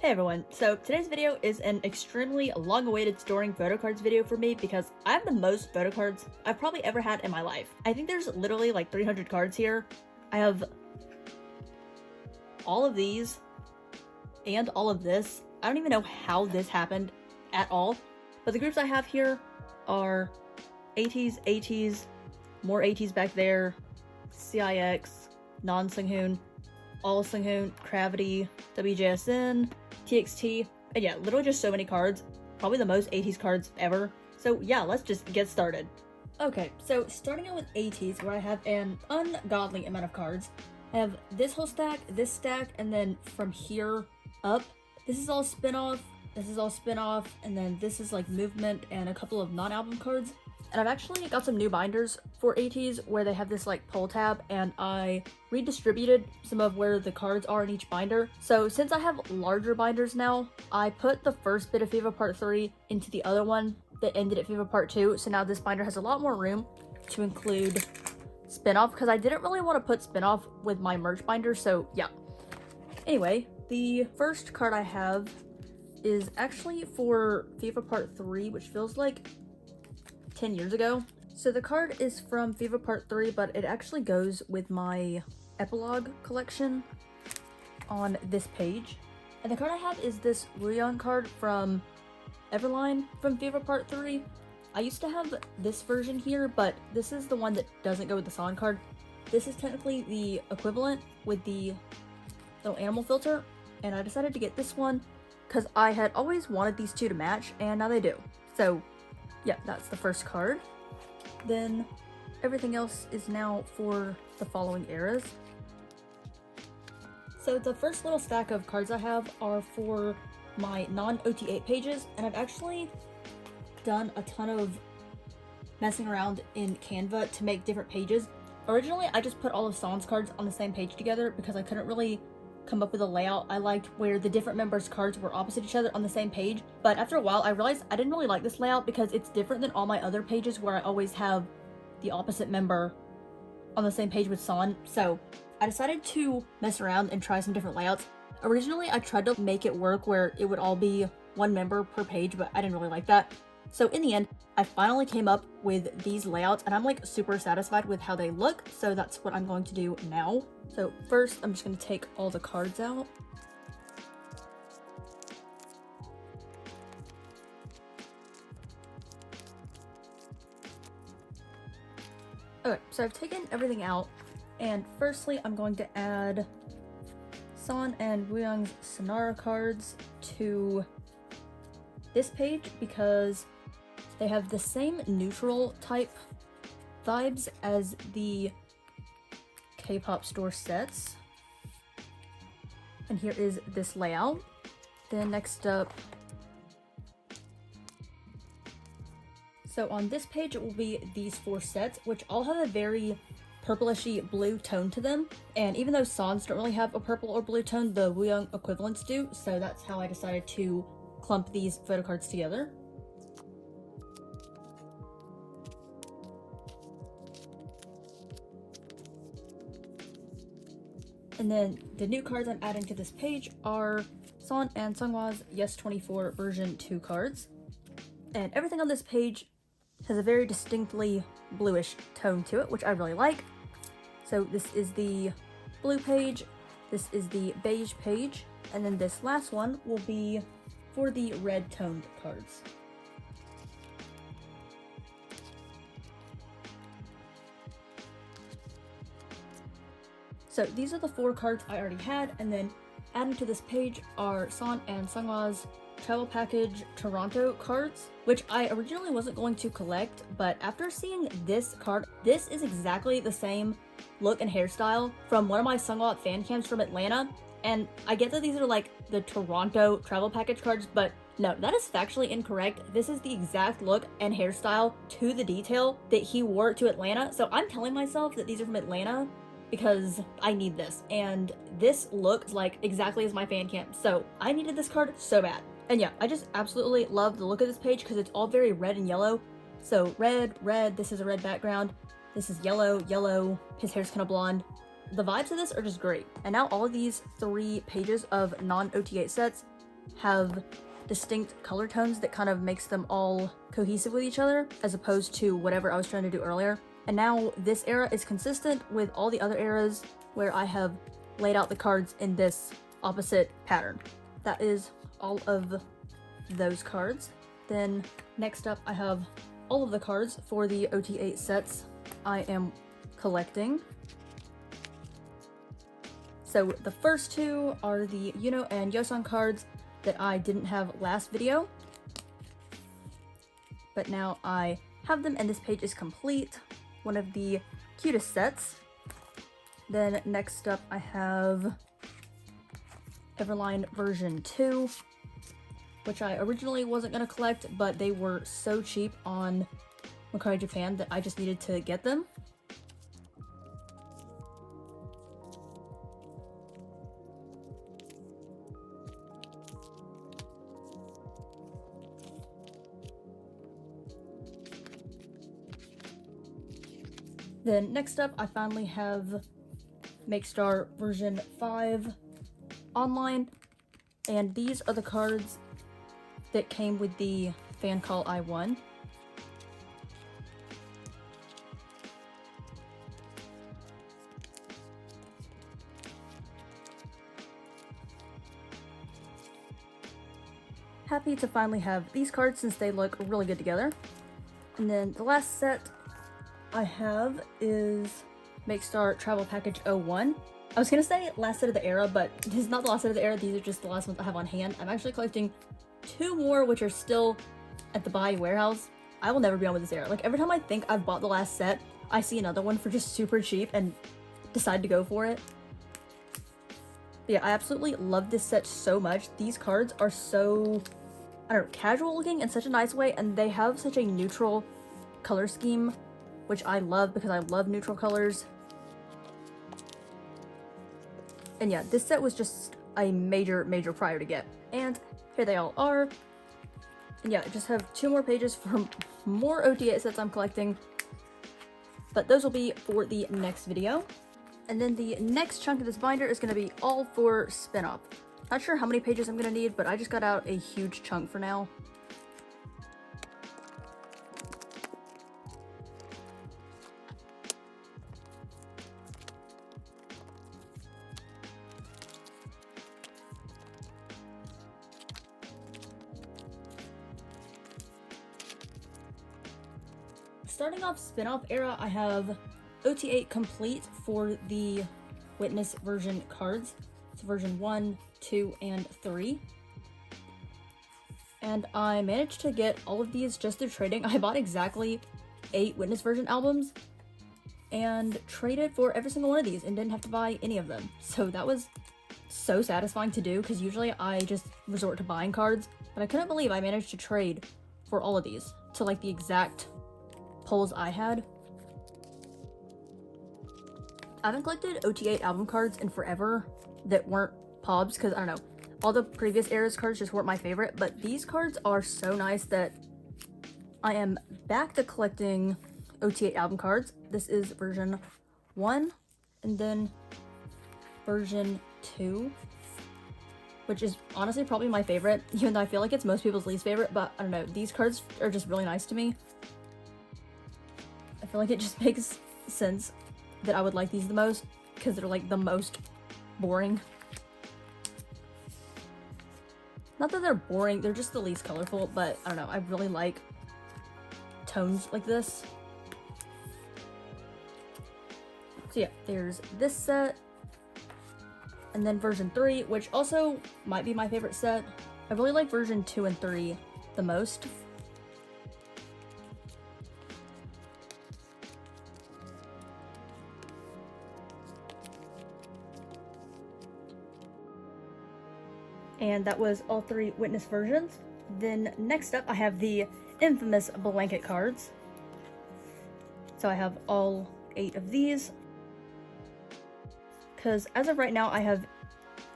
Hey everyone, so today's video is an extremely long-awaited storing photo cards video for me because I have the most photo cards I've probably ever had in my life. I think there's literally like 300 cards here. I have all of these and all of this. I don't even know how this happened at all, but the groups I have here are ateez, more ateez back there, CIX, non-Sunghoon, all Sunghoon, cravity, wjsn, TXT, and yeah, literally just so many cards. Probably the most ateez cards ever. So yeah, let's just get started. Okay, so starting out with ateez, where I have an ungodly amount of cards. I have this whole stack, this stack, and then from here up, this is all spin-off, this is all spin-off, and then this is like movement and a couple of non-album cards. And I've actually got some new binders for ateez where they have this like pull tab, and I redistributed some of where the cards are in each binder. So since I have larger binders now, I put the first bit of FIFA Part 3 into the other one that ended at FIFA Part 2. So now this binder has a lot more room to include spin-off because I didn't really want to put spin-off with my merch binder. So yeah. Anyway, the first card I have is actually for FIFA Part 3, which feels like 10 years ago. So the card is from FIFA Part 3, but it actually goes with my epilogue collection on this page. And the card I have is this Wuyang card from Everline from FIFA Part 3. I used to have this version here, but this is the one that doesn't go with the San card. This is technically the equivalent with the little animal filter, and I decided to get this one because I had always wanted these two to match, and now they do. So yeah, that's the first card. Then everything else is now for the following eras. So the first little stack of cards I have are for my non-OT8 pages, and I've actually done a ton of messing around in Canva to make different pages. Originally, I just put all of San's cards on the same page together because I couldn't really come up with a layout I liked where the different members' cards were opposite each other on the same page. But after a while I realized I didn't really like this layout because it's different than all my other pages where I always have the opposite member on the same page with San. So I decided to mess around and try some different layouts. Originally I tried to make it work where it would all be one member per page, but I didn't really like that. So in the end, I finally came up with these layouts, and I'm like super satisfied with how they look, so that's what I'm going to do now. So first, I'm just going to take all the cards out. Okay, so I've taken everything out, and firstly, I'm going to add San and Wuyang's Sonara cards to this page because they have the same neutral type vibes as the K-pop store sets. And here is this layout. Then next up, so on this page it will be these 4 sets, which all have a very purplishy blue tone to them. And even though Sans don't really have a purple or blue tone, the Wuyang equivalents do. So that's how I decided to clump these photo cards together. And then the new cards I'm adding to this page are San and Seonghwa's Yes 24 version 2 cards. And everything on this page has a very distinctly bluish tone to it, which I really like. So this is the blue page, this is the beige page, and then this last one will be for the red toned cards. So these are the 4 cards I already had, and then adding to this page are San and Seonghwa's Travel Package Toronto cards, which I originally wasn't going to collect, but after seeing this card, this is exactly the same look and hairstyle from one of my Seonghwa fan cams from Atlanta. And I get that these are like the Toronto Travel Package cards, but no, that is factually incorrect. This is the exact look and hairstyle to the detail that he wore to Atlanta. So I'm telling myself that these are from Atlanta because I need this, and this looks like exactly as my fan cam, so I needed this card so bad. And yeah, I just absolutely love the look of this page because it's all very red and yellow. So red, this is a red background, this is yellow, his hair's kind of blonde. The vibes of this are just great. And now all of these 3 pages of non-OT8 sets have distinct color tones that kind of makes them all cohesive with each other, as opposed to whatever I was trying to do earlier. And now this era is consistent with all the other eras where I have laid out the cards in this opposite pattern. That is all of those cards. Then next up I have all of the cards for the OT8 sets I am collecting. So the first two are the Yuno and Yosan cards that I didn't have last video, but now I have them and this page is complete. One of the cutest sets. Then next up I have Everline version 2, which I originally wasn't going to collect, but they were so cheap on Mercari Japan that I just needed to get them. Then next up, I finally have Makestar version 5 online, and these are the cards that came with the fan call I won. Happy to finally have these cards since they look really good together. And then the last set I have is Makestar Travel Package 01. I was gonna say last set of the era, but this is not the last set of the era, these are just the last ones I have on hand. I'm actually collecting 2 more, which are still at the buy warehouse. I will never be on with this era. Like, every time I think I've bought the last set, I see another one for just super cheap and decide to go for it. But yeah, I absolutely love this set so much. These cards are so, I don't know, casual looking in such a nice way, and they have such a neutral color scheme, which I love because I love neutral colors. And yeah, this set was just a major prior to get. And here they all are. And yeah, I just have 2 more pages for more OT8 sets I'm collecting. But those will be for the next video. And then the next chunk of this binder is going to be all for spin-off. Not sure how many pages I'm going to need, but I just got out a huge chunk for now. Starting off spin-off era, I have OT8 complete for the Witness version cards. It's version 1, 2, and 3. And I managed to get all of these just through trading. I bought exactly 8 Witness version albums and traded for every single one of these and didn't have to buy any of them. So that was so satisfying to do, because usually I just resort to buying cards, but I couldn't believe I managed to trade for all of these to like the exact pulls I had. I haven't collected OT8 album cards in forever that weren't POBs, because I don't know, all the previous era's cards just weren't my favorite, but these cards are so nice that I am back to collecting OT8 album cards. This is version 1 and then version 2, which is honestly probably my favorite, even though I feel like it's most people's least favorite, but I don't know, these cards are just really nice to me. I feel like it just makes sense that I would like these the most, because they're like the most boring. Not that they're boring, they're just the least colorful, but I don't know, I really like tones like this. So yeah, there's this set, and then version 3, which also might be my favorite set. I really like version 2 and 3 the most. And that was all 3 Witness versions. Then next up I have the infamous blanket cards. So I have all 8 of these, because as of right now I have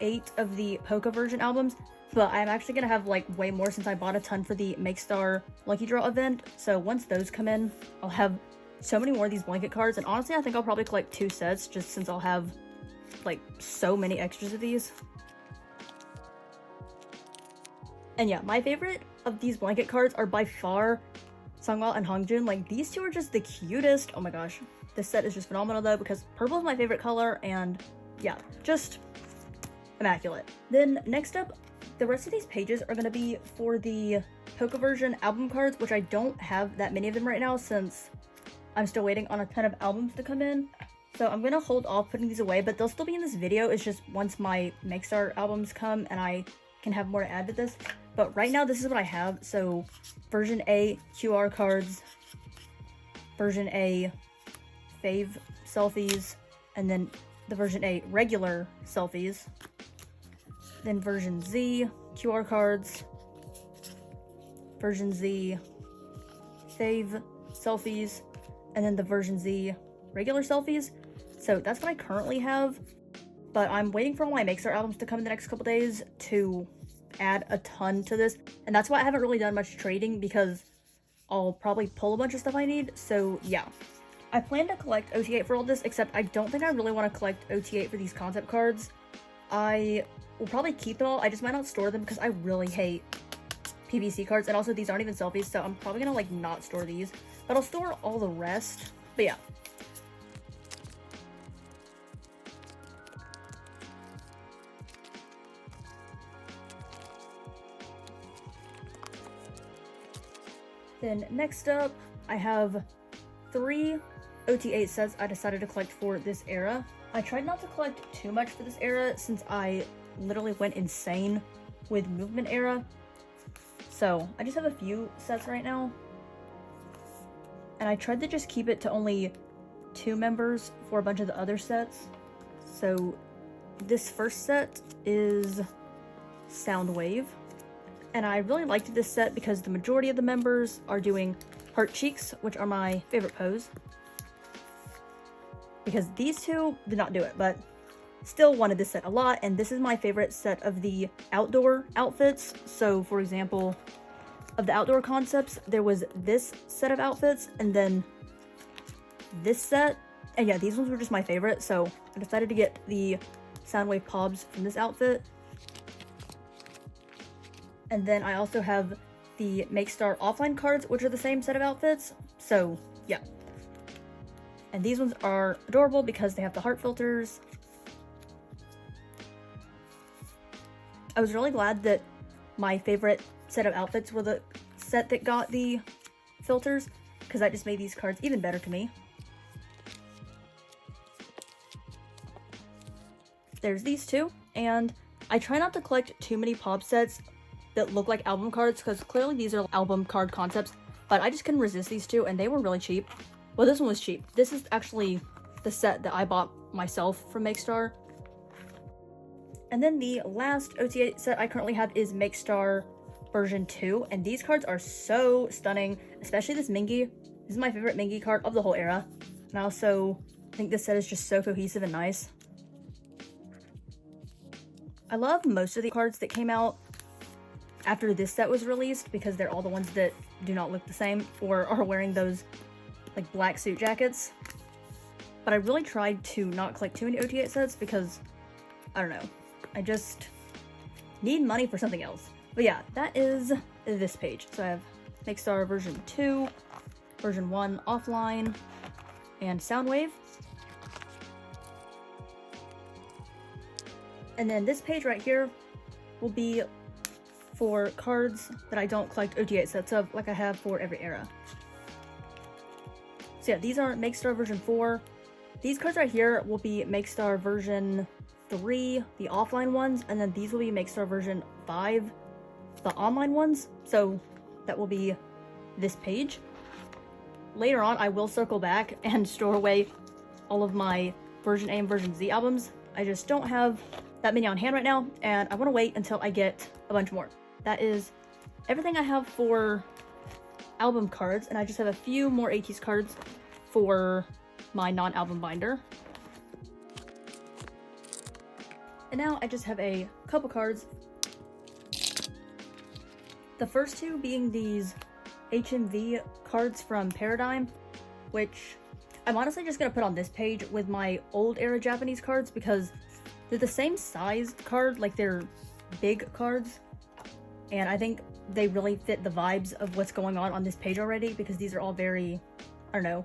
8 of the Polka version albums, but I'm actually gonna have like way more since I bought a ton for the Makestar Lucky Draw event. So once those come in, I'll have so many more of these blanket cards, and honestly I think I'll probably collect 2 sets just since I'll have like so many extras of these. And yeah, my favorite of these blanket cards are by far Sungwa and Hongjun. Like, these two are just the cutest. Oh my gosh. This set is just phenomenal though, because purple is my favorite color, and yeah, just immaculate. Then next up, the rest of these pages are going to be for the Poca version album cards, which I don't have that many of them right now since I'm still waiting on a ton of albums to come in. So I'm going to hold off putting these away, but they'll still be in this video. It's just once my Makestar albums come and I can have more to add to this. But right now, this is what I have. So version A QR cards, version A fave selfies, and then the version A regular selfies, then version Z QR cards, version Z fave selfies, and then the version Z regular selfies. So that's what I currently have, but I'm waiting for all my Makestar albums to come in the next couple days to add a ton to this, and that's why I haven't really done much trading, because I'll probably pull a bunch of stuff I need. So yeah, I plan to collect OT8 for all this, except I don't think I really want to collect OT8 for these concept cards. I will probably keep them all, I just might not store them because I really hate PVC cards, and also these aren't even selfies, so I'm probably gonna like not store these, but I'll store all the rest. But yeah. Then next up, I have 3 OT8 sets I decided to collect for this era. I tried not to collect too much for this era since I literally went insane with movement era. So I just have a few sets right now. And I tried to just keep it to only 2 members for a bunch of the other sets. So this first set is Soundwave. And I really liked this set because the majority of the members are doing heart cheeks, which are my favorite pose. Because these two did not do it, but still wanted this set a lot, and this is my favorite set of the outdoor outfits. So for example, of the outdoor concepts, there was this set of outfits, and then this set, and yeah, these ones were just my favorite, so I decided to get the Soundwave Pobs from this outfit. And then I also have the Makestar offline cards, which are the same set of outfits. So yeah. And these ones are adorable because they have the heart filters. I was really glad that my favorite set of outfits were the set that got the filters, because that just made these cards even better to me. There's these two, and I try not to collect too many pop sets that look like album cards, because clearly these are album card concepts, but I just couldn't resist these two, and they were really cheap. Well, this one was cheap. This is actually the set that I bought myself from Makestar. And then the last OTA set I currently have is Makestar version 2, and these cards are so stunning, especially this Mingy. This is my favorite Mingy card of the whole era, and I also think this set is just so cohesive and nice. I love most of the cards that came out after this set was released, because they're all the ones that do not look the same or are wearing those like black suit jackets. But I really tried to not collect too many OT8 sets because, I don't know, I just need money for something else. But yeah, that is this page. So I have Makestar version 2, version 1 offline, and Soundwave. And then this page right here will be for cards that I don't collect OT8 sets of, like I have for every era. So yeah, these are Makestar version 4. These cards right here will be Makestar version 3, the offline ones, and then these will be Makestar version 5, the online ones. So that will be this page. Later on, I will circle back and store away all of my version A and version Z albums. I just don't have that many on hand right now, and I want to wait until I get a bunch more. That is everything I have for album cards, and I just have a few more ateez cards for my non-album binder. And now I just have a couple cards. The first two being these HMV cards from Paradigm, which I'm honestly just going to put on this page with my old era Japanese cards because they're the same size card, like they're big cards. and I think they really fit the vibes of what's going on this page already, because these are all very, I don't know,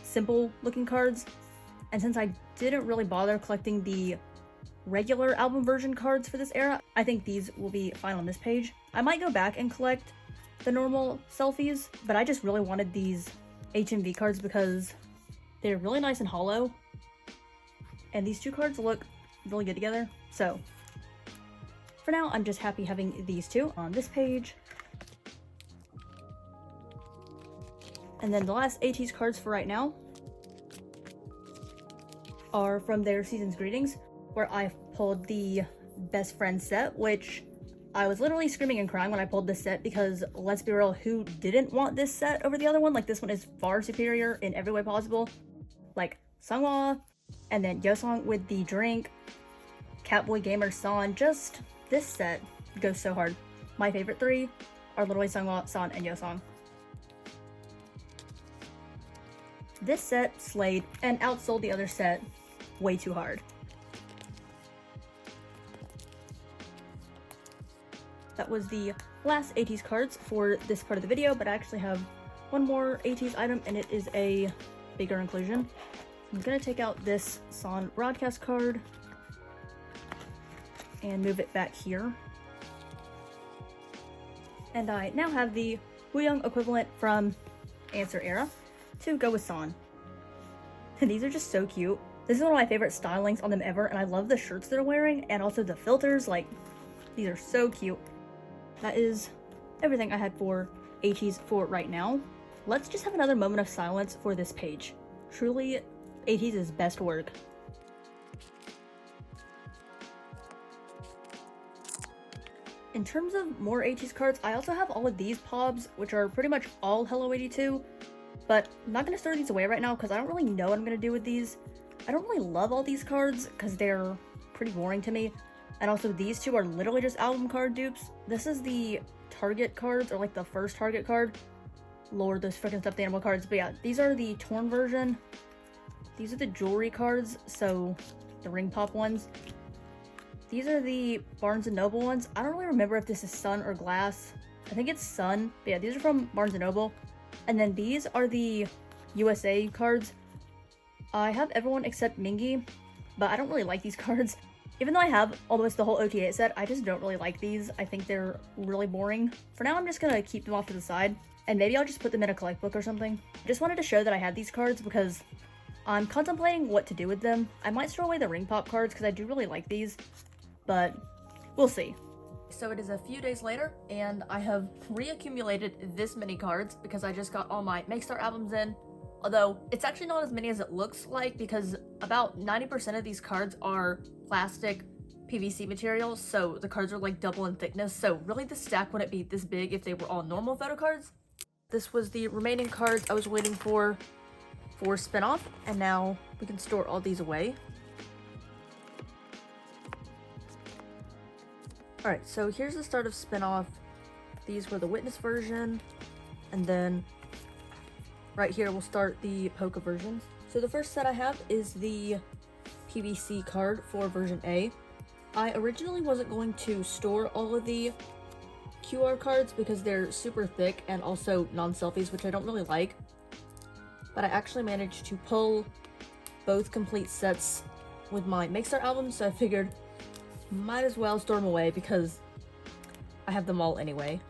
simple looking cards. And since I didn't really bother collecting the regular album version cards for this era, I think these will be fine on this page. I might go back and collect the normal selfies, but I just really wanted these HMV cards because they're really nice and hollow, and these two cards look really good together. So for now, I'm just happy having these two on this page. And then the last ateez cards for right now are from their Season's Greetings, where I pulled the Best Friend set, which I was literally screaming and crying when I pulled this set, because let's be real, who didn't want this set over the other one? Like, this one is far superior in every way possible. Like, Sunghwa, and then Yosong with the drink, Catboy Gamer San, just this set goes so hard. My favorite three are literally Sunghwa, San, and Yosong. This set slayed and outsold the other set way too hard. That was the last ateez cards for this part of the video, but I actually have one more ateez item, and it is a bigger inclusion. I'm gonna take out this San broadcast card and move it back here. And I now have the Wooyoung equivalent from Answer era to go with San. And these are just so cute. This is one of my favorite stylings on them ever, and I love the shirts they're wearing and also the filters. Like, these are so cute. That is everything I had for ateez for right now. Let's just have another moment of silence for this page. Truly, ateez's best work. In terms of more ateez cards, I also have all of these pobs, which are pretty much all Hello 82, but I'm not going to store these away right now because I don't really know what I'm going to do with these. I don't really love all these cards because they're pretty boring to me. And also these two are literally just album card dupes. This is the Target cards, or like the first Target card. Lord, those freaking stuffed animal cards. But yeah, these are the torn version. These are the jewelry cards, so the ring pop ones. These are the Barnes & Noble ones. I don't really remember if this is Sun or Glass. I think it's Sun. But yeah, these are from Barnes & Noble. And then these are the USA cards. I have everyone except Mingi, but I don't really like these cards. Even though I have almost the whole OTA set, I just don't really like these. I think they're really boring. For now, I'm just gonna keep them off to the side, and maybe I'll just put them in a collect book or something. I just wanted to show that I had these cards because I'm contemplating what to do with them. I might throw away the ring pop cards because I do really like these, but we'll see. So it is a few days later, and I have reaccumulated this many cards because I just got all my Make Star albums in. Although, it's actually not as many as it looks like, because about 90% of these cards are plastic PVC material, so the cards are like double in thickness, so really the stack wouldn't be this big if they were all normal photo cards. This was the remaining cards I was waiting for spin-off, and now we can store all these away. Alright, so here's the start of spin-off. These were the Witness version, and then right here we'll start the Polka versions. So the first set I have is the PVC card for version A. I originally wasn't going to store all of the QR cards because they're super thick and also non-selfies, which I don't really like. But I actually managed to pull both complete sets with my Make Star album, so I figured might as well store them away because I have them all anyway.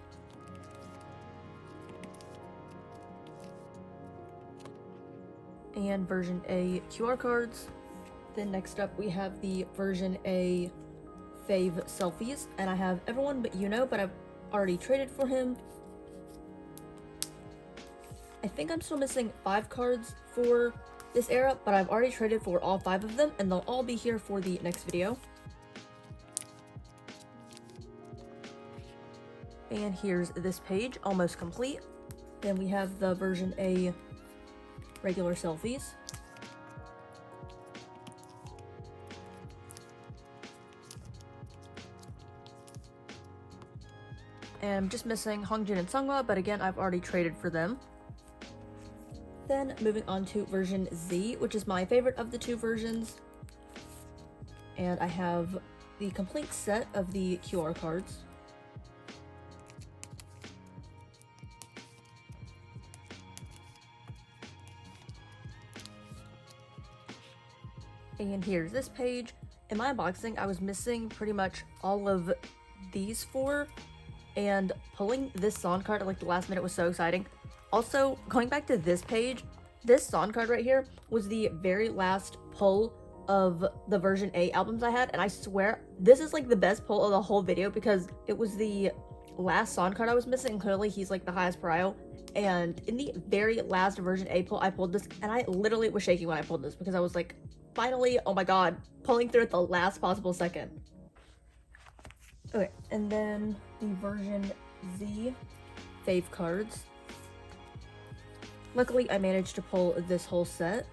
And version A QR cards. Then next up we have the version A fave selfies, and I have everyone but Yuno, but I've already traded for him. I think I'm still missing 5 cards for this era, but I've already traded for all 5 of them, and they'll all be here for the next video. And here's this page, almost complete. Then we have the version A regular selfies. And I'm just missing Hongjin and Sunghwa, but again, I've already traded for them. Then moving on to version Z, which is my favorite of the 2 versions. And I have the complete set of the QR cards. And here's this page. In my unboxing, I was missing pretty much all of these four, and pulling this song card at like the last minute was so exciting. Also, going back to this page, this song card right here was the very last pull of the version A albums I had, and I swear this is like the best pull of the whole video because it was the last song card I was missing, and clearly he's like the highest prio. And in the very last version A pull, I pulled this, and I literally was shaking when I pulled this because I was like, finally, oh my god, pulling through at the last possible second. Okay, and then the version Z fave cards. Luckily, I managed to pull this whole set.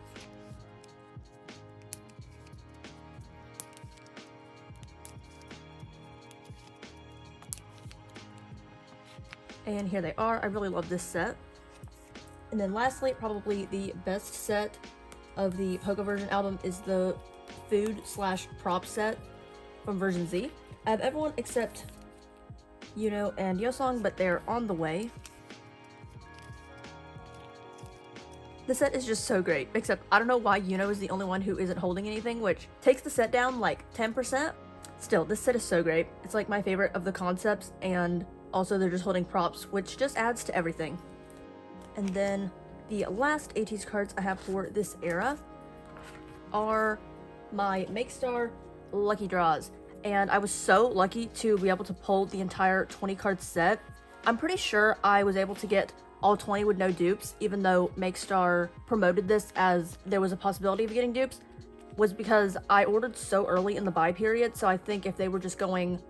And here they are. I really love this set. And then lastly, probably the best set of the Poco version album is the food/prop set from version Z. I have everyone except Yuno and Yosong, but they're on the way. The set is just so great, except I don't know why Yuno is the only one who isn't holding anything, which takes the set down like 10%. Still, this set is so great. It's like my favorite of the concepts, and also they're just holding props, which just adds to everything. And then the last ateez cards I have for this era are my MakeStar Lucky Draws. And I was so lucky to be able to pull the entire 20 card set. I'm pretty sure I was able to get all 20 with no dupes, even though MakeStar promoted this as there was a possibility of getting dupes, was because I ordered so early in the buy period. So I think if they were just going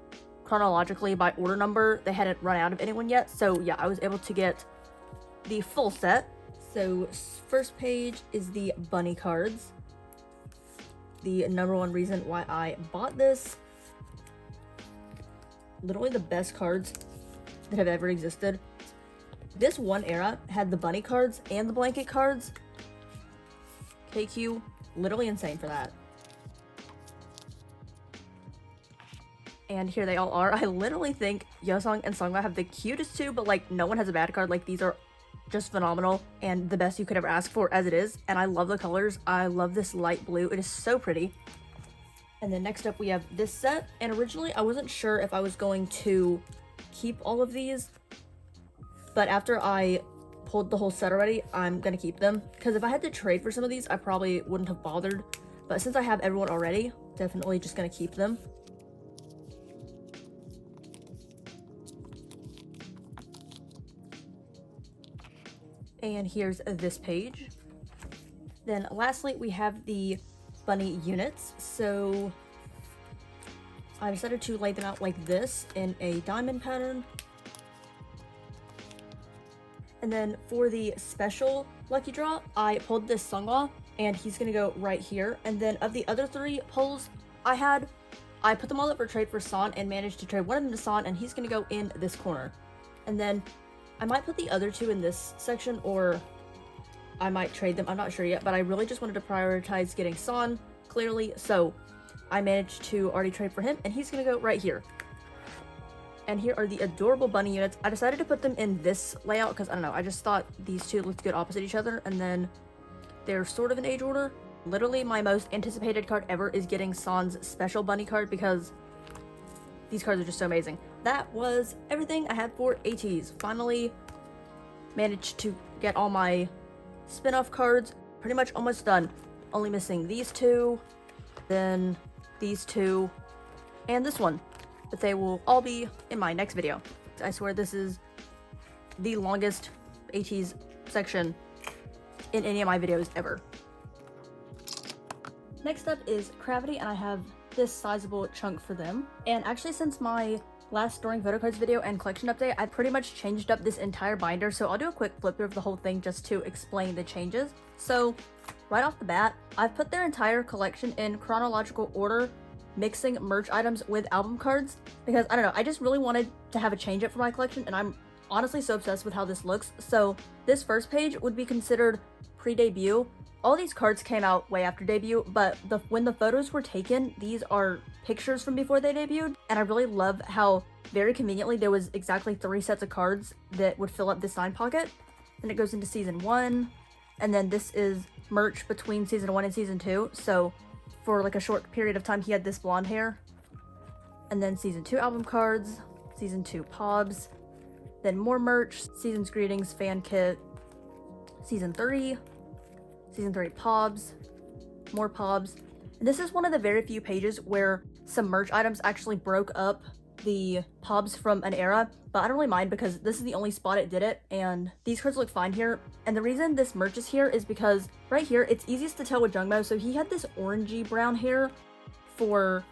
chronologically by order number, they hadn't run out of anyone yet. So yeah, I was able to get the full set. So first page is the bunny cards. The number one reason why I bought this. Literally the best cards that have ever existed. This one era had the bunny cards and the blanket cards. KQ, literally insane for that. And here they all are. I literally think Yosong and Songbao have the cutest two, but like no one has a bad card. Like these are just phenomenal and the best you could ever ask for as it is. And I love the colors. I love this light blue. It is so pretty. And then next up we have this set. And originally I wasn't sure if I was going to keep all of these, but after I pulled the whole set already, I'm gonna keep them. Because if I had to trade for some of these, I probably wouldn't have bothered. But since I have everyone already, definitely just gonna keep them. And here's this page. Then lastly, we have the bunny units. So I decided to lay them out like this in a diamond pattern. And then for the special lucky draw, I pulled this Songbao, and he's gonna go right here. And then of the other three pulls I put them all up for trade for San and managed to trade one of them to San, and he's gonna go in this corner. And then I might put the other two in this section, or I might trade them. I'm not sure yet, but I really just wanted to prioritize getting San, clearly. So I managed to already trade for him, and he's gonna go right here. And here are the adorable bunny units. I decided to put them in this layout because, I don't know, I just thought these two looked good opposite each other, and then they're sort of in age order. Literally, my most anticipated card ever is getting San's special bunny card because these cards are just so amazing. That was everything I had for ateez. Finally managed to get all my spin-off cards. Pretty much almost done. Only missing these two, then these two, and this one. But they will all be in my next video. I swear this is the longest ateez section in any of my videos ever. Next up is Cravity, and I have this sizable chunk for them. And actually, since my last storing photocards video and collection update, I pretty much changed up this entire binder, so I'll do a quick flip through of the whole thing just to explain the changes. So right off the bat, I've put their entire collection in chronological order, mixing merch items with album cards, because I don't know, I just really wanted to have a change up for my collection, and I'm honestly so obsessed with how this looks. So this first page would be considered pre-debut. All these cards came out way after debut, but when the photos were taken, these are pictures from before they debuted, and I really love how very conveniently there was exactly 3 sets of cards that would fill up this sign pocket. Then it goes into season 1, and then this is merch between season 1 and season 2, so for like a short period of time he had this blonde hair. And then season 2 album cards, season 2 pobs, then more merch, season's greetings, fan kit, season 3 pobs, more pobs. And this is one of the very few pages where some merch items actually broke up the pobs from an era, but I don't really mind because this is the only spot it did it, and these cards look fine here. And the reason this merch is here is because right here it's easiest to tell with Jungmo. So he had this orangey brown hair for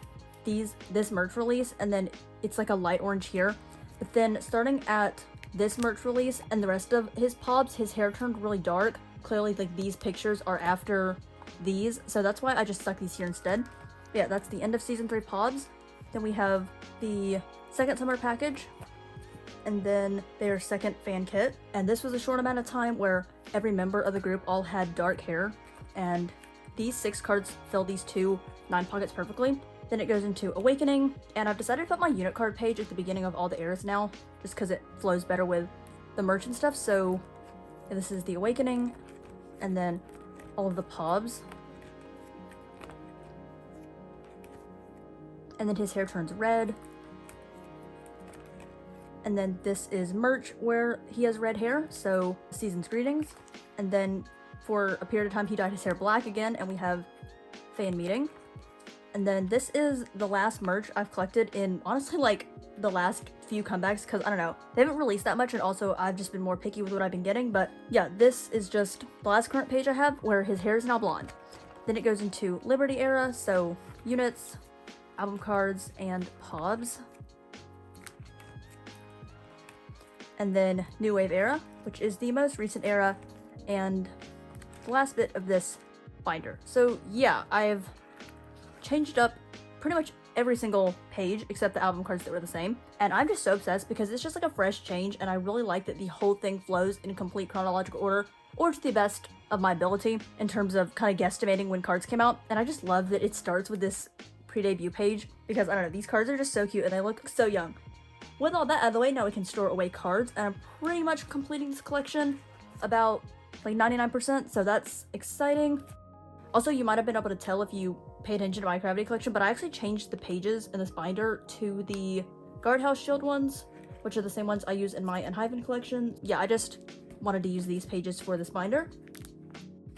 this merch release, and then it's like a light orange here, but then starting at this merch release and the rest of his pobs, his hair turned really dark. Clearly like these pictures are after these, so that's why I just stuck these here instead. But yeah, that's the end of season 3 pobs. Then we have the second summer package, and then their second fan kit. And this was a short amount of time where every member of the group all had dark hair, and these 6 cards fill these 2 9 pockets perfectly. Then it goes into Awakening, and I've decided to put my unit card page at the beginning of all the eras now, just because it flows better with the merch and stuff. So yeah, this is the Awakening, and then all of the pobs. And then his hair turns red. And then this is merch where he has red hair, so season's greetings. And then for a period of time he dyed his hair black again, and we have fan meeting. And then this is the last merch I've collected in honestly like the last few comebacks, because I don't know, they haven't released that much, and also I've just been more picky with what I've been getting. But yeah, this is just the last current page I have where his hair is now blonde. Then it goes into Liberty era, so units, album cards, and pobs. And then New Wave era, which is the most recent era and the last bit of this binder. So yeah, I've changed up pretty much every single page except the album cards that were the same, and I'm just so obsessed because it's just like a fresh change, and I really like that the whole thing flows in complete chronological order, or to the best of my ability in terms of kind of guesstimating when cards came out. And I just love that it starts with this pre-debut page because I don't know, these cards are just so cute and they look so young. With all that out of the way, now we can store away cards, and I'm pretty much completing this collection about like 99%, so that's exciting. Also, you might have been able to tell if you paid attention to my Gravity collection, but I actually changed the pages in this binder to the Guardhouse Shield ones, which are the same ones I use in my Enhyven collection. Yeah, I just wanted to use these pages for this binder.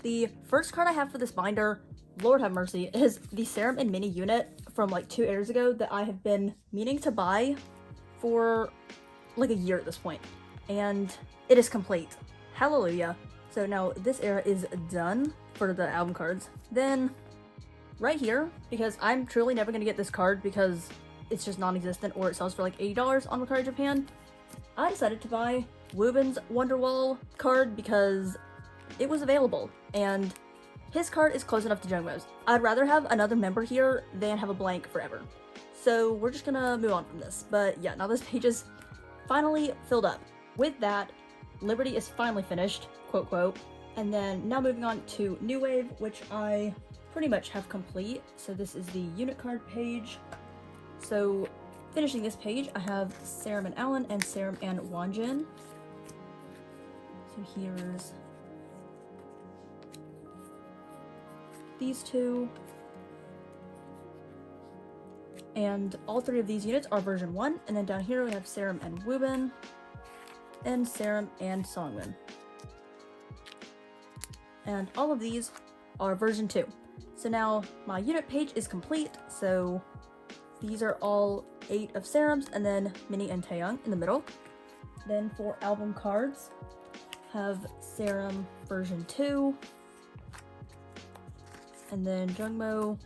The first card I have for this binder, Lord have mercy, is the Serum and Mini unit from like 2 eras ago that I have been meaning to buy for like a year at this point, and it is complete. Hallelujah. So now this era is done for the album cards. Then right here, because I'm truly never going to get this card because it's just non-existent or it sells for like $80 on Mercari Japan, I decided to buy Wubin's Wonderwall card because it was available, and his card is close enough to Jungmo's. I'd rather have another member here than have a blank forever. So we're just gonna move on from this. But yeah, now this page is finally filled up. With that, Liberty is finally finished, quote quote. And then now moving on to New Wave, which I pretty much have complete. So this is the unit card page. So finishing this page, I have Serum and Alan and Serum and Wanjin. So here's these two. And all 3 of these units are version 1, and then down here we have Serum and Wubin, and Serum and Songwin. And all of these are version 2. So now my unit page is complete, so these are all 8 of Serums, and then Minnie and Taeyong in the middle. Then for album cards, have Serum version 2, and then Jungmo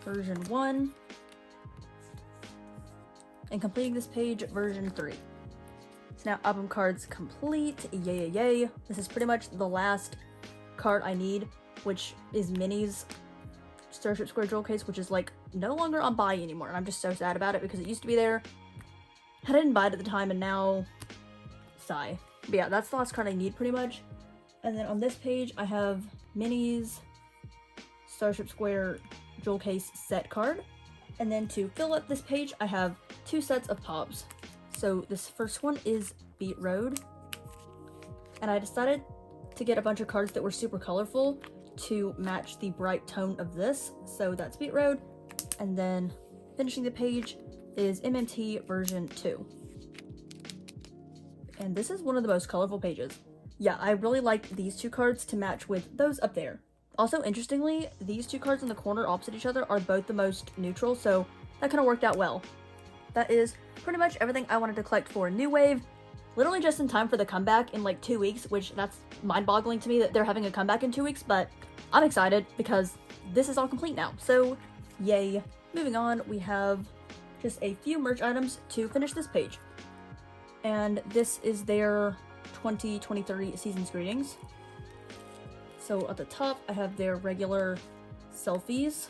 version 1, and completing this page, version 3. So now album cards complete, yay yay yay. This is pretty much the last card I need, which is Minnie's Starship Square Jewel Case, which is like no longer on buy anymore, and I'm just so sad about it because it used to be there. I didn't buy it at the time, and now, sigh. But yeah, that's the last card I need pretty much. And then on this page, I have Minnie's Starship Square Jewel Case set card. And then to fill up this page, I have 2 sets of pobs. So this first one is Beat Road. And I decided to get a bunch of cards that were super colorful to match the bright tone of this. So that's Beat Road. And then finishing the page is MMT version 2. And this is one of the most colorful pages. Yeah, I really like these two cards to match with those up there. Also, interestingly, these two cards in the corner opposite each other are both the most neutral, so that kind of worked out well. That is pretty much everything I wanted to collect for New Wave. Literally just in time for the comeback in like 2 weeks, which that's mind-boggling to me that they're having a comeback in 2 weeks, but I'm excited because this is all complete now, so yay. Moving on, we have just a few merch items to finish this page. And this is their 2023 Season's Greetings. So at the top, I have their regular selfies.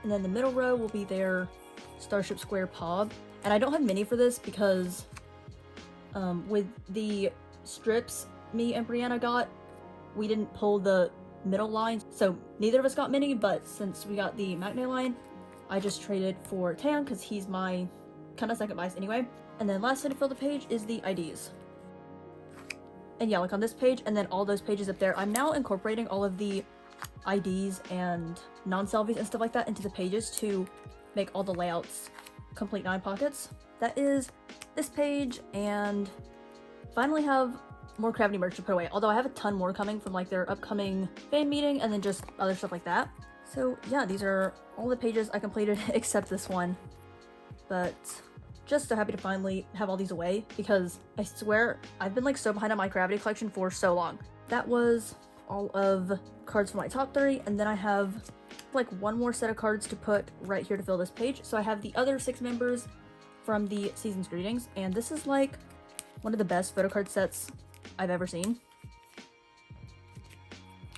And then the middle row will be their Starship Square Pob. And I don't have many for this because with the strips me and Brianna got, we didn't pull the middle line. So neither of us got many, but since we got the Matinee line, I just traded for Tan because he's my kind of second bias anyway. And then lastly to fill the page is the IDs. And yeah, like on this page and then all those pages up there, I'm now incorporating all of the IDs and non-selfies and stuff like that into the pages to make all the layouts complete 9 pockets. That is this page, and finally have more Cravity merch to put away, although I have a ton more coming from like their upcoming fan meeting and then just other stuff like that. So yeah, these are all the pages I completed except this one, but just so happy to finally have all these away because I swear I've been like so behind on my Cravity collection for so long. That was all of cards for my top 3, and then I have like one more set of cards to put right here to fill this page. So I have the other 6 members from the Season's Greetings, and this is like one of the best photo card sets I've ever seen.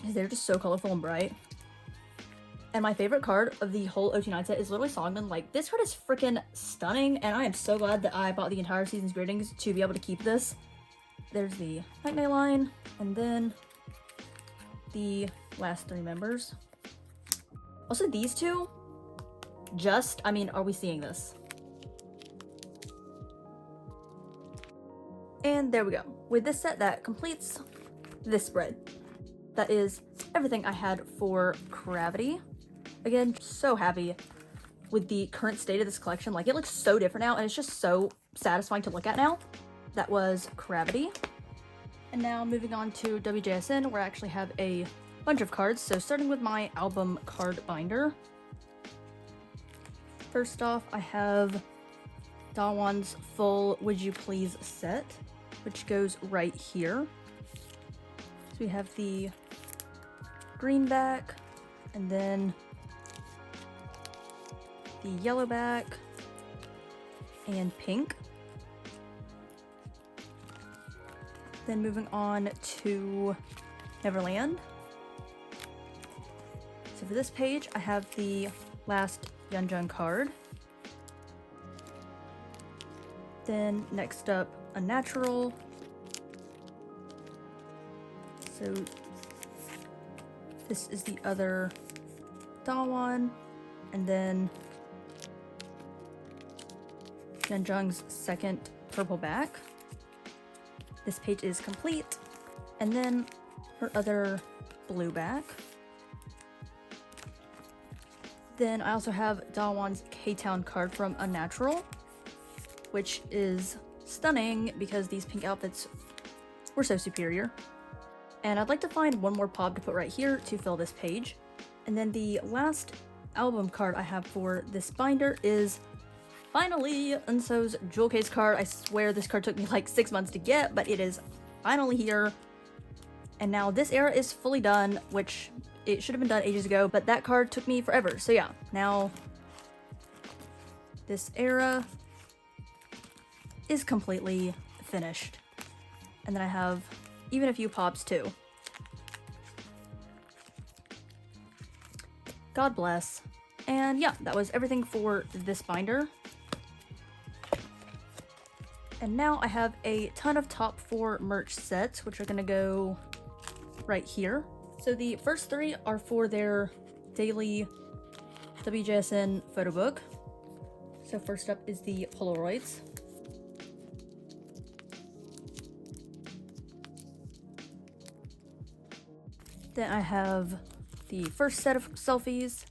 They're just so colorful and bright. And my favorite card of the whole OT9 set is literally Songman. Like, this card is freaking stunning, and I am so glad that I bought the entire Season's Greetings to be able to keep this. There's the Matinee line, and then the last 3 members. Also, these two, I mean, are we seeing this? And there we go. With this set, that completes this spread. That is everything I had for Cravity. Again, so happy with the current state of this collection. Like, it looks so different now, and it's just so satisfying to look at now. That was Cravity. And now moving on to wjsn, where I actually have a bunch of cards. So starting with my album card binder. First off, I have Dawan's full Would You Please set, which goes right here. So we have the green back, and then the yellow back, and pink. Then moving on to Neverland. So for this page, I have the last Yeonjun card. Then next up, Unnatural. So this is the other Dawan, and then Yeonjung's second purple back. This page is complete, and then her other blue back. Then I also have Dawan's K-Town card from Unnatural, which is stunning because these pink outfits were so superior. And I'd like to find one more pop to put right here to fill this page. And then the last album card I have for this binder is finally Unso's Jewel Case card. I swear this card took me like 6 months to get, but it is finally here. And now this era is fully done, which it should have been done ages ago, but that card took me forever. So yeah, now this era is completely finished. And then I have even a few pops too. God bless. And yeah, that was everything for this binder. And now I have a ton of top 4 merch sets, which are gonna go right here. So the first 3 are for their daily wjsn photo book. So first up is the Polaroids. Then I have the first set of selfies.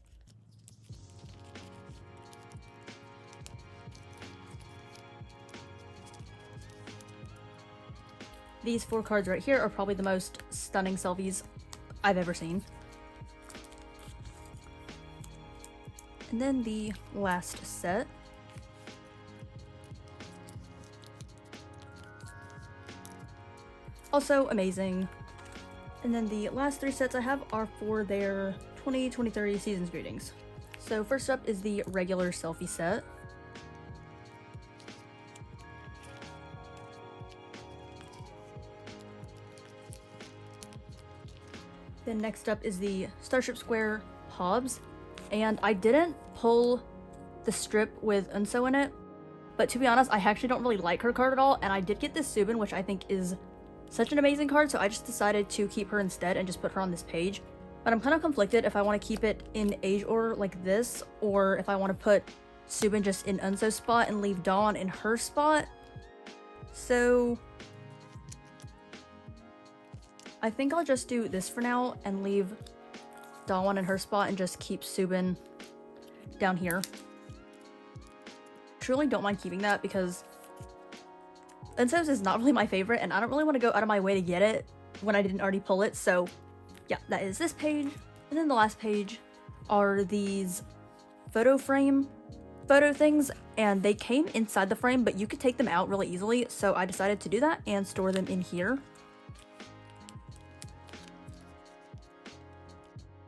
These 4 cards right here are probably the most stunning selfies I've ever seen. And then the last set. Also amazing. And then the last 3 sets I have are for their 2023 season's greetings. So first up is the regular selfie set. Then next up is the Starship Square Hobbs. And I didn't pull the strip with Unso in it, but to be honest, I actually don't really like her card at all, and I did get this Subin, which I think is such an amazing card, so I just decided to keep her instead and just put her on this page. But I'm kind of conflicted if I want to keep it in age order like this, or if I want to put Subin just in Unso's spot and leave Dawn in her spot. So I think I'll just do this for now and leave Dawn in her spot and just keep Subin down here. Truly don't mind keeping that because Unso's is not really my favorite and I don't really want to go out of my way to get it when I didn't already pull it. So yeah, that is this page. And then the last page are these photo frame photo things, and they came inside the frame, but you could take them out really easily. So I decided to do that and store them in here.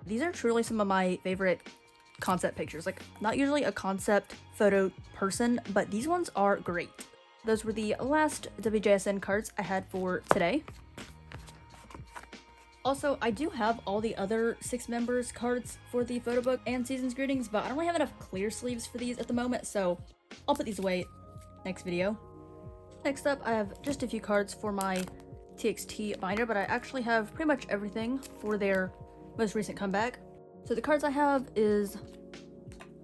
These are truly some of my favorite concept pictures. Like, not usually a concept photo person, but these ones are great. Those were the last wjsn cards I had for today. Also, I do have all the other 6 members cards for the photo book and season's greetings, but I don't really have enough clear sleeves for these at the moment, so I'll put these away next video. Next up, I have just a few cards for my TXT binder, but I actually have pretty much everything for their most recent comeback. So the cards I have is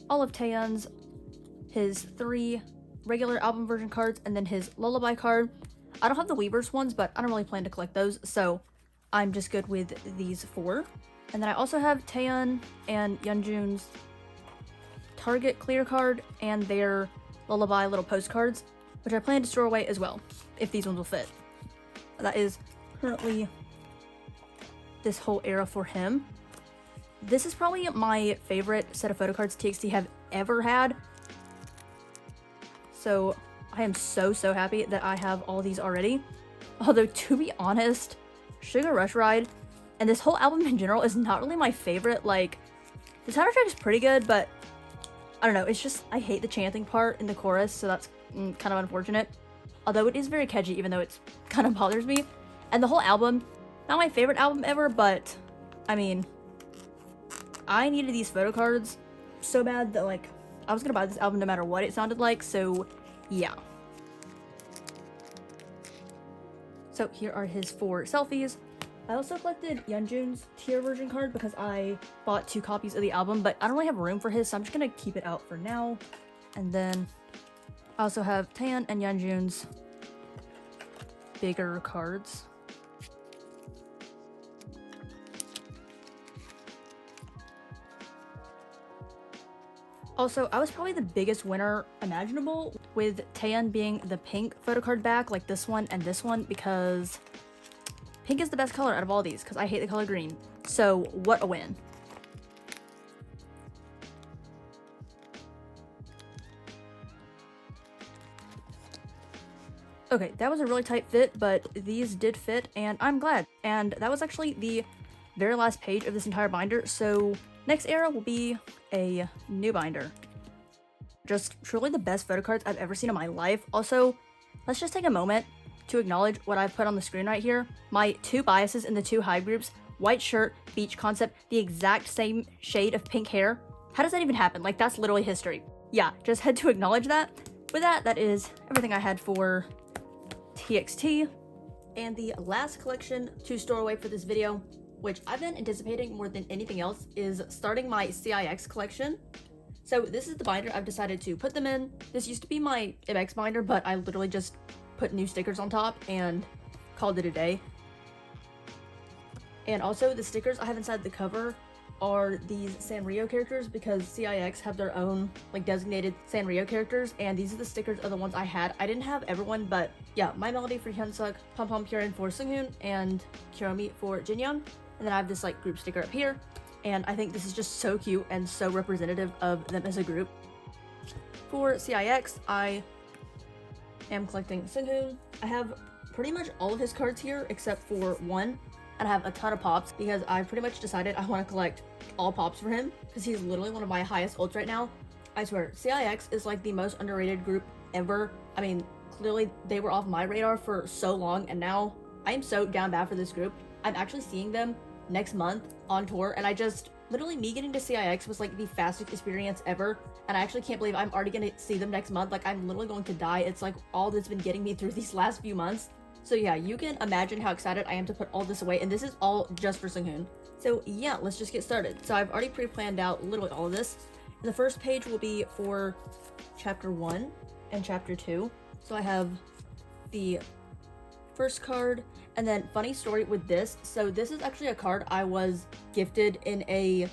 all of Taeyeon's, his 3 regular album version cards, and then his Lullaby card. I don't have the Weverse ones, but I don't really plan to collect those, so I'm just good with these 4. And then I also have Taeyeon and Yeonjun's Target clear card and their Lullaby little postcards, which I plan to store away as well, if these ones will fit. That is currently this whole era for him. This is probably my favorite set of photo cards TXT have ever had. So I am so happy that I have all these already. Although, to be honest, Sugar Rush Ride and this whole album in general is not really my favorite. Like, the soundtrack is pretty good, but I don't know, it's just, I hate the chanting part in the chorus, so that's kind of unfortunate. Although it is very catchy, even though it kind of bothers me. And the whole album, not my favorite album ever, but I mean, I needed these photo cards so bad that, like, I was gonna buy this album no matter what it sounded like, so yeah. So here are his 4 selfies. I also collected Yeonjun's tier version card because I bought 2 copies of the album, but I don't really have room for his, so I'm just gonna keep it out for now. And then I also have Taeyeon and Yeonjun's bigger cards. Also, I was probably the biggest winner imaginable with Taeyeon being the pink photo card back, like this one and this one, because pink is the best color out of all these, because I hate the color green. So, what a win. Okay, that was a really tight fit, but these did fit, and I'm glad. And that was actually the very last page of this entire binder, so next era will be a new binder. Just truly the best photo cards I've ever seen in my life. Also, let's just take a moment to acknowledge what I've put on the screen right here. My 2 biases in the 2 high groups, white shirt, beach concept, the exact same shade of pink hair. How does that even happen? Like, that's literally history. Yeah, just had to acknowledge that. With that, that is everything I had for TXT. And the last collection to store away for this video, which I've been anticipating more than anything else, is starting my CIX collection. So this is the binder I've decided to put them in. This used to be my MX binder, but I literally just put new stickers on top and called it a day. And also the stickers I have inside the cover are these Sanrio characters, because CIX have their own like designated Sanrio characters, and these are the stickers of the ones I had. I didn't have everyone, but yeah, My Melody for Hyunsuk, Pom Pom Kieran for Seunghoon, and Kiromi for Jinyoung. And then I have this like group sticker up here, and I think this is just so cute and so representative of them as a group. For CIX, I am collecting Seunghoon. I have pretty much all of his cards here except for one, and I have a ton of pops because I pretty much decided I want to collect all pops for him because he's literally one of my highest ults right now. I swear, CIX is like the most underrated group ever. I mean, clearly they were off my radar for so long, and now I am so down bad for this group. I'm actually seeing them next month on tour, and I just literally, me getting to CIX was like the fastest experience ever, and I actually can't believe I'm already gonna see them next month. Like, I'm literally going to die. It's like all that's been getting me through these last few months. So yeah, you can imagine how excited I am to put all this away, and this is all just for Seunghoon. So yeah, let's just get started. So I've already pre-planned out literally all of this. And the first page will be for chapter 1 and chapter 2. So I have the first card, and then funny story with this. So this is actually a card I was gifted in a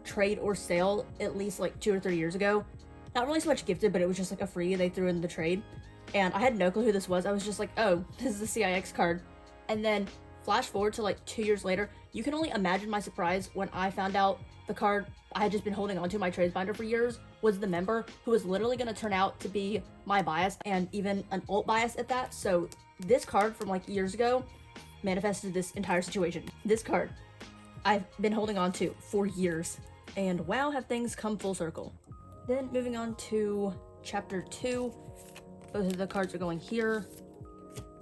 trade or sale at least like 2 or 3 years ago. Not really so much gifted, but it was just like a free they threw in the trade. And I had no clue who this was. I was just like, oh, this is the CIX card. And then flash forward to like 2 years later, you can only imagine my surprise when I found out the card I had just been holding onto my trades binder for years was the member who was literally going to turn out to be my bias, and even an ult bias at that. So this card from like years ago manifested this entire situation. This card I've been holding on to for years, and wow, have things come full circle. Then moving on to chapter 2. Both of the cards are going here.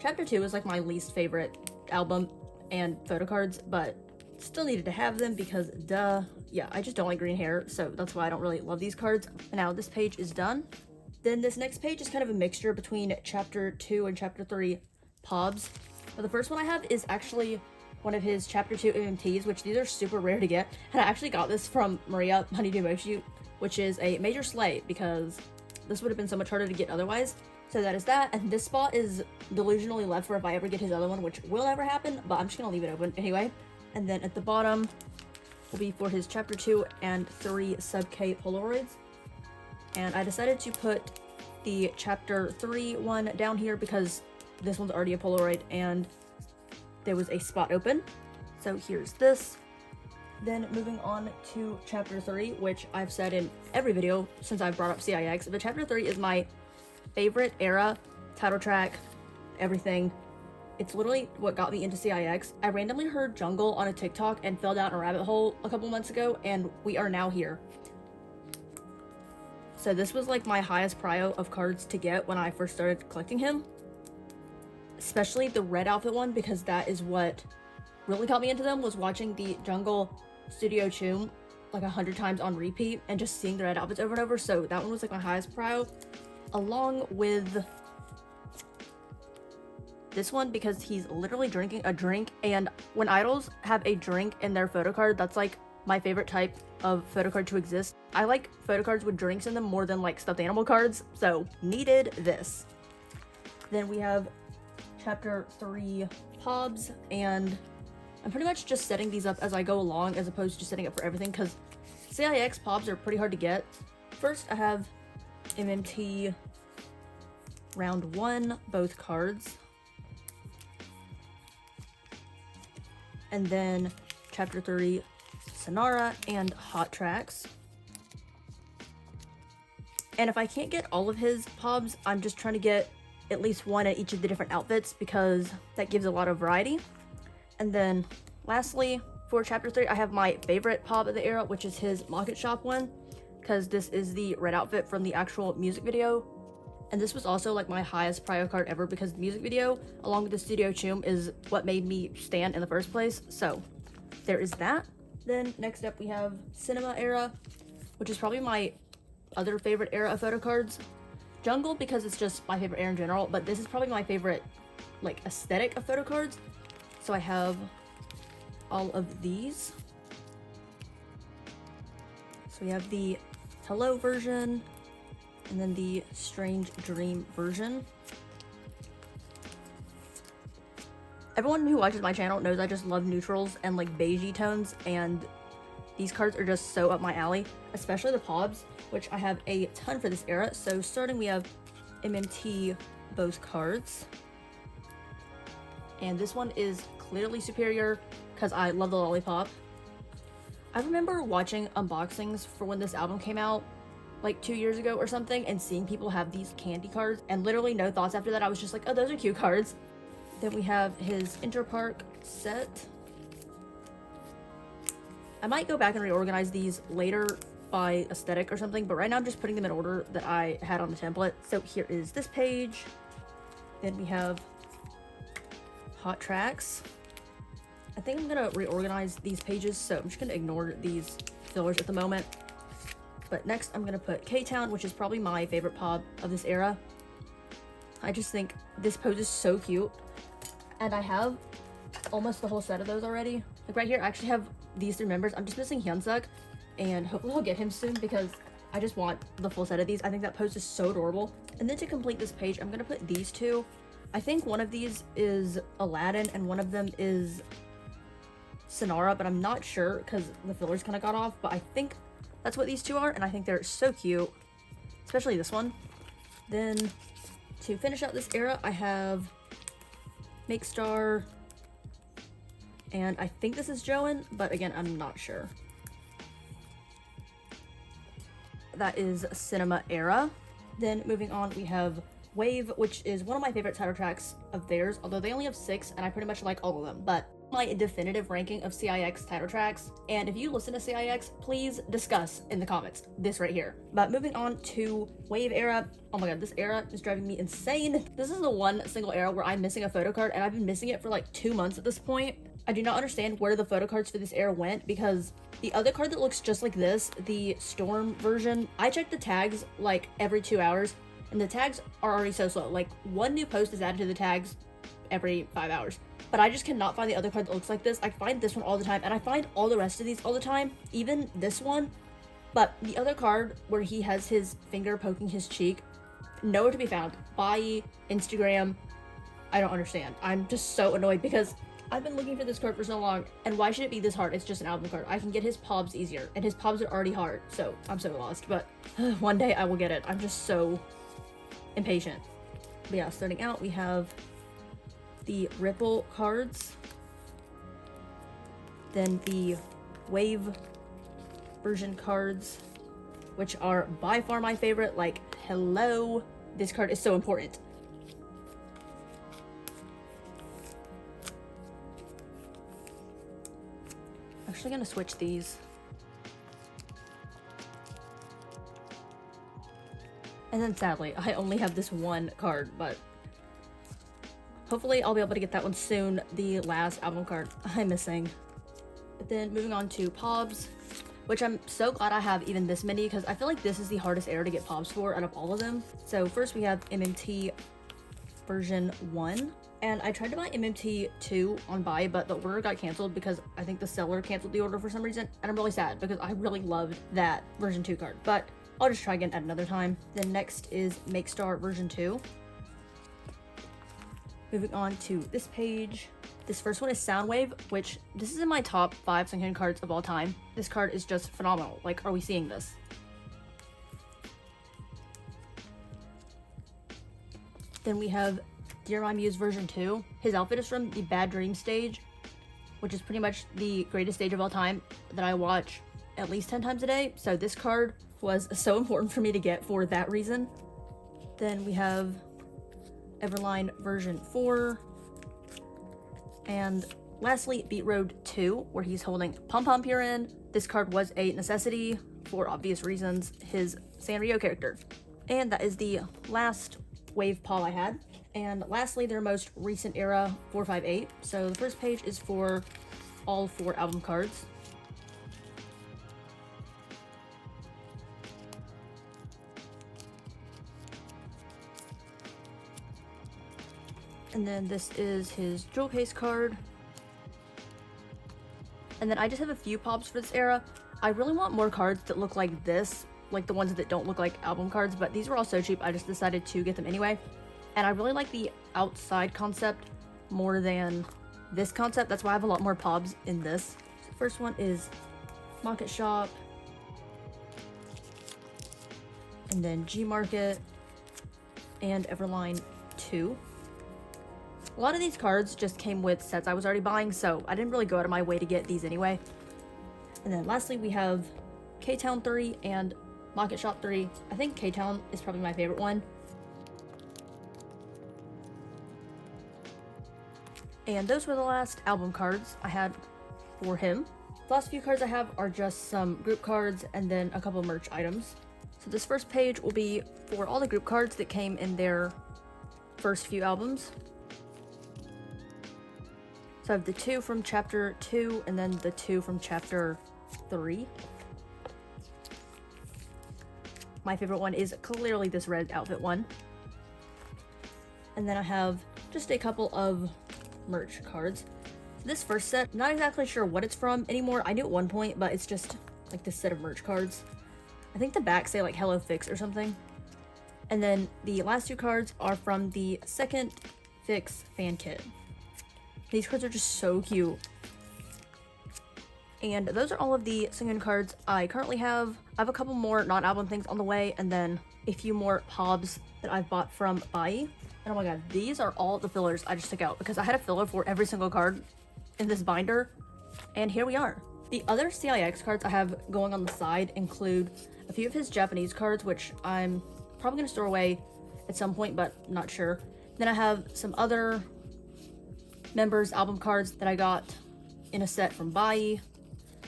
Chapter 2 is like my least favorite album and photo cards, but still needed to have them because duh. Yeah, I just don't like green hair, so that's why I don't really love these cards. And now this page is done. Then this next page is kind of a mixture between chapter 2 and chapter 3 POBs. But the first one I have is actually one of his chapter 2 MMTs, which these are super rare to get. And I actually got this from Maria Honeydew Moshi, which is a major slay, because this would have been so much harder to get otherwise. So that is that, and this spot is delusionally left for if I ever get his other one, which will never happen, but I'm just gonna leave it open anyway. And then at the bottom will be for his chapter 2 and 3 sub-K Polaroids. And I decided to put the chapter 3 one down here because this one's already a Polaroid and there was a spot open. So here's this. Then moving on to chapter 3, which I've said in every video since I've brought up CIX, but chapter 3 is my favorite era, title track, everything. It's literally what got me into CIX. I randomly heard Jungle on a TikTok and fell down a rabbit hole a couple months ago, and we are now here. So this was like my highest prio of cards to get when I first started collecting him. Especially the red outfit one, because that is what really got me into them, was watching the Jungle Studio Choom like 100 times on repeat and just seeing the red outfits over and over. So that one was like my highest prio, along with this one because he's literally drinking a drink, and when idols have a drink in their photo card, that's like my favorite type of photo card to exist. I like photo cards with drinks in them more than like stuffed animal cards, so needed this. Then we have chapter 3 POBs, and I'm pretty much just setting these up as I go along as opposed to setting up for everything because CIX POBs are pretty hard to get. First I have MMT round 1, both cards. And then chapter 3 Sonara and Hot Tracks. And if I can't get all of his POBs, I'm just trying to get at least one at each of the different outfits because that gives a lot of variety. And then lastly, for chapter 3, I have my favorite POB of the era, which is his Market Shop one, because this is the red outfit from the actual music video. And this was also like my highest prio card ever because the music video, along with the Studio Choom, is what made me stand in the first place. So there is that. Then next up we have Cinema Era, which is probably my other favorite era of photo cards. Jungle because it's just my favorite era in general, but this is probably my favorite like aesthetic of photo cards. So I have all of these. So we have the Hello version, and then the Strange Dream version. Everyone who watches my channel knows I just love neutrals and like beigey tones, and these cards are just so up my alley, especially the Pobs, which I have a ton for this era. So starting, we have MMT Bose cards. And this one is clearly superior because I love the lollipop. I remember watching unboxings for when this album came out, like 2 years ago or something, and seeing people have these candy cards, and literally no thoughts after that. I was just like, oh, those are cute cards. Then we have his Interpark set. I might go back and reorganize these later by aesthetic or something, but right now I'm just putting them in order that I had on the template. So here is this page. Then we have Hot Tracks. I think I'm gonna reorganize these pages, so I'm just gonna ignore these fillers at the moment. But next I'm gonna put K-Town, which is probably my favorite Pob of this era. I just think this pose is so cute. And I have almost the whole set of those already. Like right here, I actually have these 3 members. I'm just missing Hyunsuk, and hopefully I'll get him soon because I just want the full set of these. I think that pose is so adorable. And then to complete this page, I'm gonna put these 2. I think one of these is Aladdin and one of them is Sonara, but I'm not sure because the fillers kind of got off. But I think that's what these 2 are, and I think they're so cute, especially this one. Then to finish out this era, I have Make Star, and I think this is Joan, but again, I'm not sure. That is Cinema era. Then moving on, we have Wave, which is one of my favorite title tracks of theirs, although they only have 6, and I pretty much like all of them, but my definitive ranking of CIX title tracks. And if you listen to CIX, please discuss in the comments this right here. But moving on to Wave era, oh my god, this era is driving me insane. This is the one single era where I'm missing a photo card, and I've been missing it for like 2 months at this point. I do not understand where the photo cards for this era went, because the other card that looks just like this, the Storm version, I check the tags like every 2 hours, and the tags are already so slow. Like 1 new post is added to the tags every 5 hours. But I just cannot find the other card that looks like this. I find this one all the time, and I find all the rest of these all the time, even this one. But the other card where he has his finger poking his cheek, nowhere to be found. By Instagram, I don't understand. I'm just so annoyed because I've been looking for this card for so long, and why should it be this hard? It's just an album card. I can get his Pobs easier, and his Pobs are already hard, so I'm so lost. But one day I will get it. I'm just so impatient. But yeah, starting out, we have the Ripple cards, then the Wave version cards, which are by far my favorite. Like, hello, this card is so important. I'm actually gonna switch these. And then sadly, I only have this one card, but hopefully I'll be able to get that one soon, the last album card I'm missing. But then moving on to Pobs, which I'm so glad I have even this many, because I feel like this is the hardest era to get Pobs for out of all of them. So first we have MMT version 1, and I tried to buy MMT 2 on buy, but the order got canceled because I think the seller canceled the order for some reason, and I'm really sad because I really loved that version 2 card, but I'll just try again at another time. Then next is Make Star version 2. Moving on to this page. This first one is Soundwave, which this is in my top 5 second cards of all time. This card is just phenomenal. Like, are we seeing this? Then we have Dear My Muse version 2. His outfit is from the Bad Dream stage, which is pretty much the greatest stage of all time that I watch at least 10 times a day. So this card was so important for me to get for that reason. Then we have Everline version 4, and lastly Beat Road 2, where he's holding Pom Pom Purin. This card was a necessity for obvious reasons, his Sanrio character. And that is the last Wave Pob I had. And lastly, their most recent era 458. So the first page is for all 4 album cards. And then this is his jewel case card. And then I just have a few Pobs for this era. I really want more cards that look like this, like the ones that don't look like album cards, but these were all so cheap I just decided to get them anyway. And I really like the outside concept more than this concept. That's why I have a lot more pobs in this. So the first one is Market Shop, and then G Market, and Everline 2. A lot of these cards just came with sets I was already buying, so I didn't really go out of my way to get these anyway. And then lastly, we have K-Town 3 and Market Shop 3. I think K-Town is probably my favorite one. And those were the last album cards I had for him. The last few cards I have are just some group cards and then a couple merch items. So this first page will be for all the group cards that came in their first few albums. So I have the 2 from chapter 2 and then the 2 from chapter 3. My favorite one is clearly this red outfit one. And then I have just a couple of merch cards. So this first set, not exactly sure what it's from anymore. I knew at one point, but it's just like this set of merch cards. I think the back say like Hello Fix or something. And then the last 2 cards are from the second Fix fan kit. These cards are just so cute. And those are all of the Sungun cards I currently have. I have a couple more non-album things on the way, and then a few more pobs that I've bought from wjsn. And oh my god, these are all the fillers I just took out because I had a filler for every single card in this binder. And here we are. The other CIX cards I have going on the side include a few of his Japanese cards, which I'm probably going to store away at some point, but not sure. Then I have some other members album cards that I got in a set from wjsn.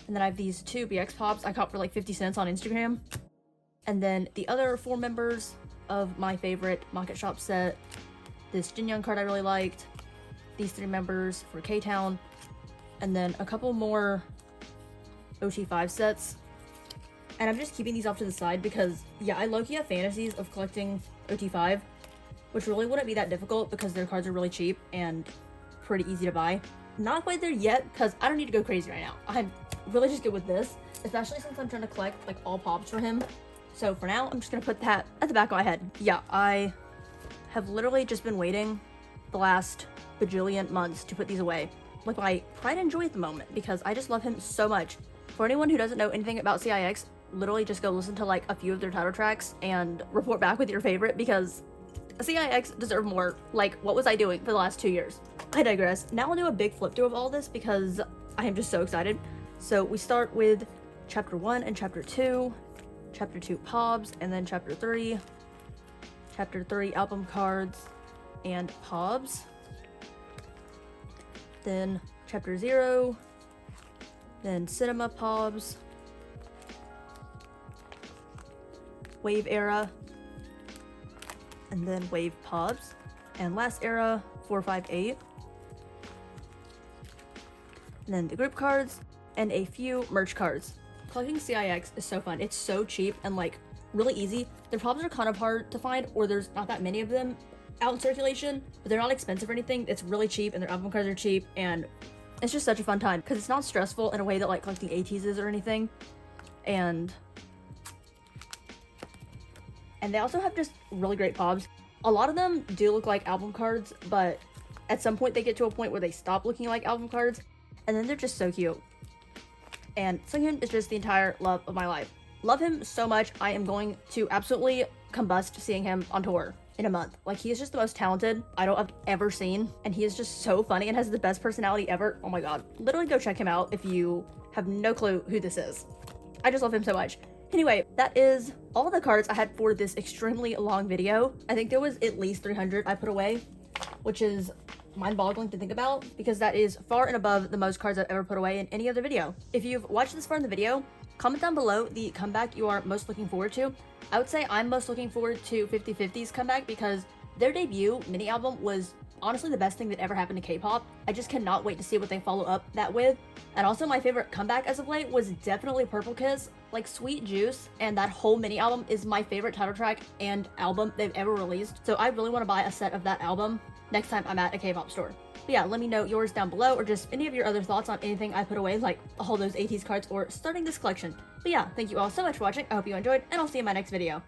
And then I have these 2 BX pops I got for like 50 cents on Instagram. And then the other 4 members of my favorite Market Shop set. This Jin Young card I really liked. These 3 members for K-Town. And then a couple more OT5 sets. And I'm just keeping these off to the side because, yeah, I low-key have fantasies of collecting OT5. Which really wouldn't be that difficult because their cards are really cheap and pretty easy to buy. Not quite there yet because I don't need to go crazy right now. I'm really just good with this, especially since I'm trying to collect like all pops for him. So for now, I'm just gonna put that at the back of my head. Yeah, I have literally just been waiting the last bajillion months to put these away with my pride and joy at the moment because I just love him so much. For anyone who doesn't know anything about CIX, literally just go listen to like a few of their title tracks and report back with your favorite because CIX deserve more. Like, what was I doing for the last 2 years? I digress. Now I'll do a big flip through of all this because I am just so excited. So we start with chapter 1 and chapter 2, chapter 2 pobs, and then chapter 3, chapter 3 album cards and pobs, then chapter 0, then cinema pobs, wave era, and then wave pobs, and last era 458, and then the group cards and a few merch cards. Collecting CIX is so fun. It's so cheap and like really easy. Their pobs are kind of hard to find, or there's not that many of them out in circulation, but they're not expensive or anything. It's really cheap and their album cards are cheap, and it's just such a fun time because it's not stressful in a way that like collecting ateez is or anything. And they also have just really great pobs. A lot of them do look like album cards, but at some point they get to a point where they stop looking like album cards, and then they're just so cute. And Sungun is just the entire love of my life. Love him so much. I am going to absolutely combust seeing him on tour in a month. Like, he is just the most talented idol I've ever seen, and he is just so funny and has the best personality ever. Oh my god. Literally go check him out if you have no clue who this is. I just love him so much. Anyway, that is all the cards I had for this extremely long video. I think there was at least 300 I put away, which is mind-boggling to think about because that is far and above the most cards I've ever put away in any other video. If you've watched this far in the video, comment down below the comeback you are most looking forward to. I would say I'm most looking forward to 50/50's comeback because their debut mini album was honestly the best thing that ever happened to K-pop. I just cannot wait to see what they follow up that with. And also my favorite comeback as of late was definitely Purple Kiss. Like, Sweet Juice and that whole mini album is my favorite title track and album they've ever released. So I really want to buy a set of that album next time I'm at a K-pop store. But yeah, let me know yours down below or just any of your other thoughts on anything I put away, like all those ateez cards or starting this collection. But yeah, thank you all so much for watching. I hope you enjoyed, and I'll see you in my next video.